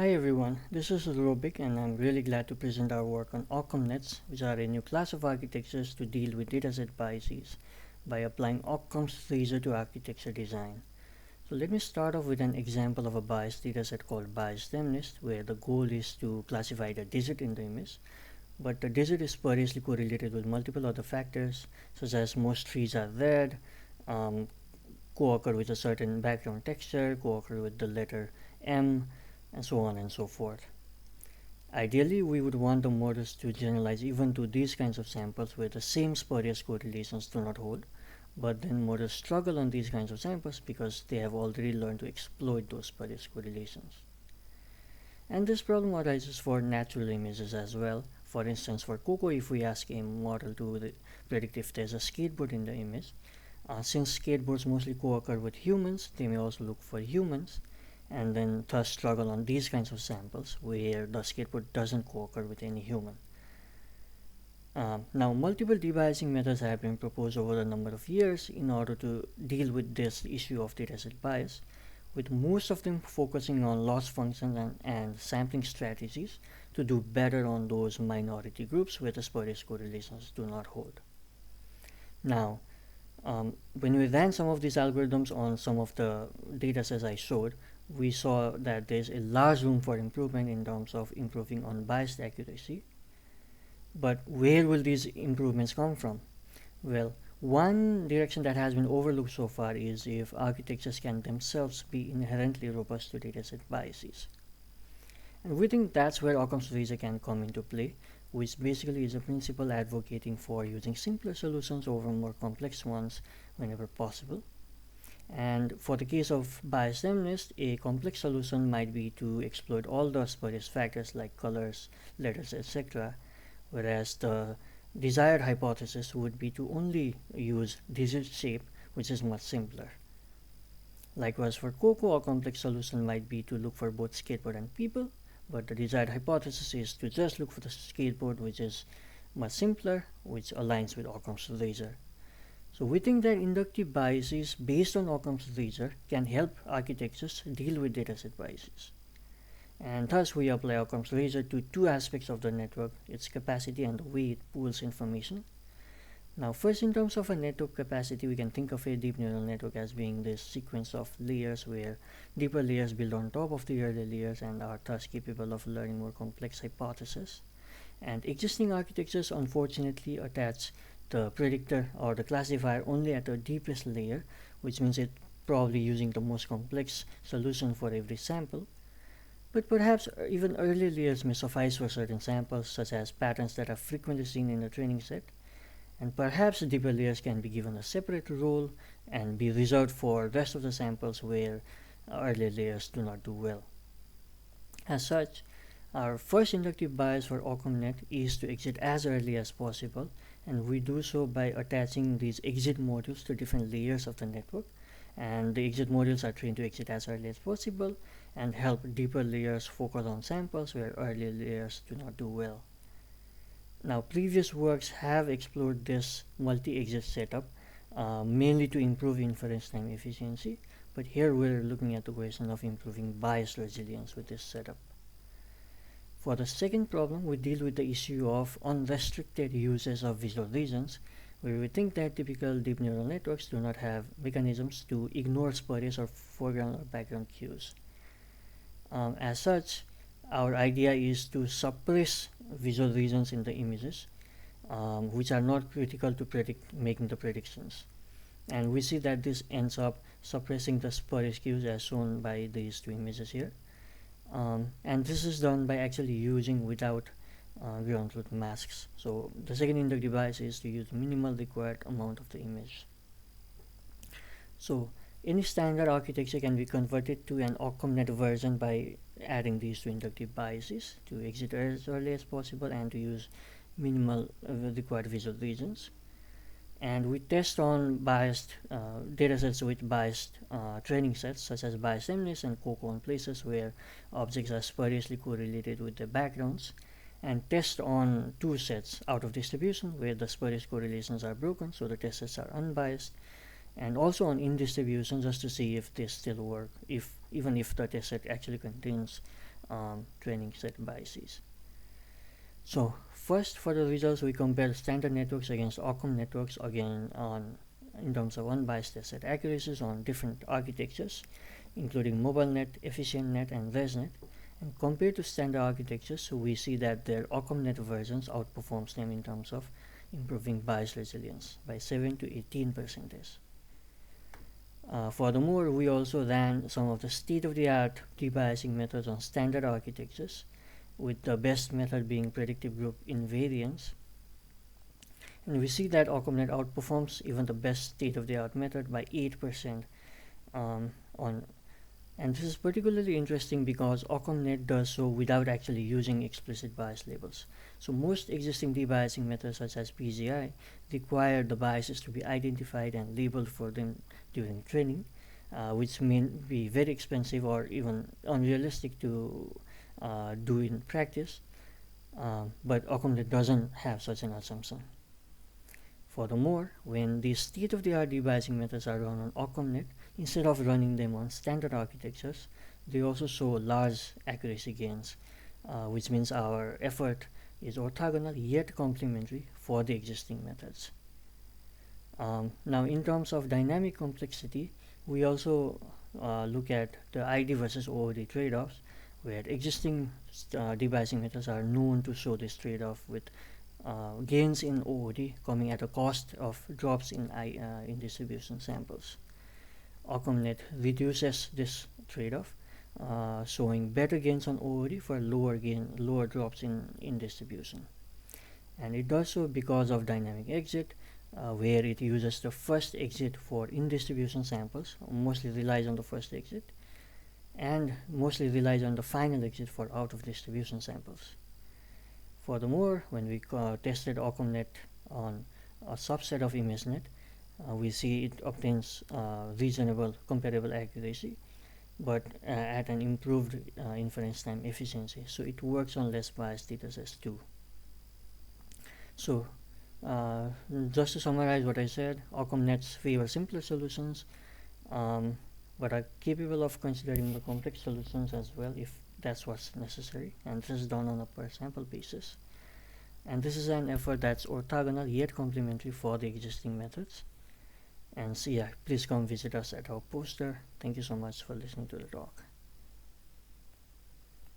Hi everyone, this is Rubik and I'm really glad to present our work on OccamNets, which are a new class of architectures to deal with dataset biases by applying Occam's razor to architecture design. So let me start off with an example of a biased dataset called biased MNIST, where the goal is to classify the digit in the image, but the digit is spuriously correlated with multiple other factors, such as most trees are red, co-occur with a certain background texture, co-occur with the letter M, and so on and so forth. Ideally, we would want the models to generalize even to these kinds of samples where the same spurious correlations do not hold, but then models struggle on these kinds of samples because they have already learned to exploit those spurious correlations. And this problem arises for natural images as well. For instance, for Coco, if we ask a model to predict if there's a skateboard in the image, since skateboards mostly co-occur with humans, they may also look for humans, and then thus struggle on these kinds of samples where the skateboard doesn't co-occur with any human. Now, multiple debiasing methods have been proposed over a number of years in order to deal with this issue of dataset bias, with most of them focusing on loss functions and sampling strategies to do better on those minority groups where the spurious correlations do not hold. Now, when we ran some of these algorithms on some of the datasets I showed, we saw that there's a large room for improvement in terms of improving unbiased accuracy. But where will these improvements come from? Well, one direction that has been overlooked so far is if architectures can themselves be inherently robust to dataset biases. And we think that's where Occam's razor can come into play, which basically is a principle advocating for using simpler solutions over more complex ones whenever possible. And for the case of biased MNIST, a complex solution might be to exploit all the spurious factors like colors, letters, etc., whereas the desired hypothesis would be to only use digit shape, which is much simpler. Likewise, for Coco, a complex solution might be to look for both skateboard and people, but the desired hypothesis is to just look for the skateboard, which is much simpler, which aligns with Occam's razor. So we think that inductive biases based on Occam's razor can help architectures deal with dataset biases. And thus we apply Occam's razor to two aspects of the network, its capacity and the way it pools information. Now first, in terms of a network capacity, we can think of a deep neural network as being this sequence of layers where deeper layers build on top of the earlier layers and are thus capable of learning more complex hypotheses. And existing architectures unfortunately attach the predictor or the classifier only at the deepest layer, which means it's probably using the most complex solution for every sample. But perhaps even early layers may suffice for certain samples, such as patterns that are frequently seen in the training set. And perhaps deeper layers can be given a separate role and be reserved for the rest of the samples where earlier layers do not do well. As such, our first inductive bias for OccamNet is to exit as early as possible, and we do so by attaching these exit modules to different layers of the network, and the exit modules are trained to exit as early as possible and help deeper layers focus on samples where earlier layers do not do well. Now, previous works have explored this multi-exit setup mainly to improve inference time efficiency, but here we're looking at the question of improving bias resilience with this setup. For the second problem, we deal with the issue of unrestricted uses of visual regions, where we think that typical deep neural networks do not have mechanisms to ignore spurious or foreground or background cues. As such, our idea is to suppress visual regions in the images, which are not critical to making the predictions. And we see that this ends up suppressing the spurious cues as shown by these two images here. And this is done by actually using without ground truth masks. So the second inductive bias is to use minimal required amount of the image. So any standard architecture can be converted to an OccamNet version by adding these two inductive biases to exit as early as possible and to use minimal required visual regions. And we test on biased datasets with biased training sets, such as biased MNIST and Coco, on places where objects are spuriously correlated with their backgrounds, and test on two sets out of distribution where the spurious correlations are broken, so the test sets are unbiased, and also on in distribution just to see if they still work, even if the test set actually contains training set biases. So first, for the results, we compare standard networks against Occam networks again in terms of unbiased test set accuracies on different architectures, including MobileNet, EfficientNet, and ResNet. And compared to standard architectures, we see that their OccamNet versions outperforms them in terms of improving bias resilience by 7 to 18%. Furthermore, we also ran some of the state-of-the-art debiasing methods on standard architectures, with the best method being predictive group invariance. And we see that OccamNet outperforms even the best state-of-the-art method by 8%. And this is particularly interesting because OccamNet does so without actually using explicit bias labels. So most existing debiasing methods such as PGI require the biases to be identified and labeled for them during training, which may be very expensive or even unrealistic to do in practice, but OccamNet doesn't have such an assumption. Furthermore, when these state-of-the-art debiasing methods are run on OccamNet, instead of running them on standard architectures, they also show large accuracy gains, which means our effort is orthogonal yet complementary for the existing methods. Now, in terms of dynamic complexity, we also look at the ID versus OOD trade-offs, where existing debiasing methods are known to show this trade-off with gains in OOD coming at a cost of drops in distribution samples. OccamNet reduces this trade-off, showing better gains on OOD for lower drops in distribution. And it does so because of dynamic exit, where it uses the first exit for in-distribution samples, mostly relies on the first exit, and mostly relies on the final exit for out-of-distribution samples. Furthermore, when we tested OccamNet on a subset of ImageNet, we see it obtains reasonable comparable accuracy, but at an improved inference time efficiency. So it works on less biased datasets too. So just to summarize what I said, OccamNets favor simpler solutions, but are capable of considering the complex solutions as well if that's what's necessary, and this is done on a per sample basis. And this is an effort that's orthogonal yet complementary for the existing methods. And so yeah, please come visit us at our poster. Thank you so much for listening to the talk.